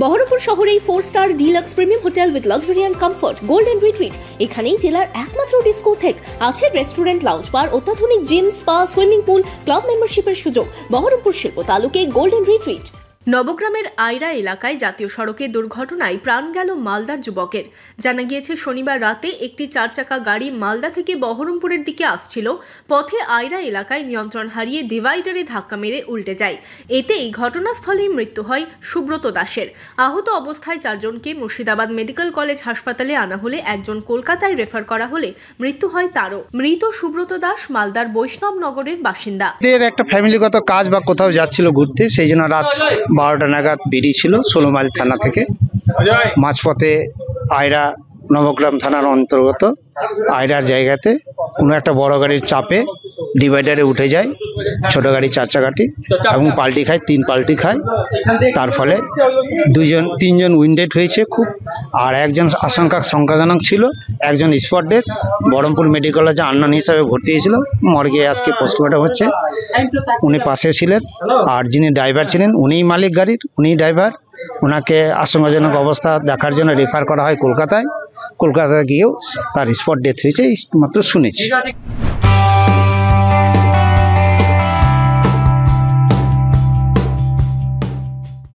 বহরমপুর শহরেই 4 star deluxe premium hotel with luxury and comfort golden retreat. এখানেই জেলার একমাত্র ডিস্কোথেক, আছে রেস্টুরেন্ট, লাউঞ্জ বার, অত্যাধুনিক gym, spa, swimming pool, club মেম্বারশিপের সুযোগ। বহরমপুর শিল্প তালুকে গোল্ডেন রিট্রিট। নবগ্রামের আইরা এলাকায় জাতীয় সড়কে দুর্ঘটনায় প্রাণ গেল মালদার যুবকের। জানা গিয়েছে, শনিবার রাতে একটি 4 চাকা গাড়ি মালদা থেকে বহরমপুরের দিকে আসছিল। পথে আইরা এলাকায় নিয়ন্ত্রণ হারিয়ে ডিভাইডারে ধাক্কা মেরে উল্টে যায়। এতেই ঘটনাস্থলেই মৃত্যু হয় সুব্রত দাসের। আহত অবস্থায় 4 জনকে মুর্শিদাবাদ মেডিকেল কলেজ হাসপাতালে আনা হলে একজন কলকাতায় রেফার করা হলে মৃত্যু হয় তারও। মৃত সুব্রত দাস মালদার বৈষ্ণবনগরের বাসিন্দা। এর একটা ফ্যামিলিগত কাজ বা কোথাও যাচ্ছিল ঘুরতে, সেই জন্য রাত 12টা নাগাদ বেরিয়েছিল 16 মাইল থানা থেকে। মাঝপথে আইরা নবগ্রাম থানার অন্তর্গত আইরার জায়গাতে কোনো একটা বড় গাড়ির চাপে ডিভাইডারে উঠে যায় ছোট গাড়ি 4 চাকাটি এবং পাল্টি খায়, 3 পাল্টি খায়। তার ফলে 3 জন উইন্ডেড হয়েছে খুব, আর একজন শঙ্কাজনক ছিল। একজন স্পট ডেথ, বহরমপুর মেডিকেল কলেজে আননোন হিসাবে ভর্তি হয়েছিল। মর্গে আজকে পোস্টমর্টম হচ্ছে। উনি পাশে ছিলেন, আর যিনি ড্রাইভার ছিলেন উনিই মালিক গাড়ির, উনিই ড্রাইভার। ওনাকে আশঙ্কাজনক অবস্থা দেখার জন্য রেফার করা হয় কলকাতায়। কলকাতায় গিয়েও তার স্পট ডেথ হয়েছে মাত্র শুনেছি।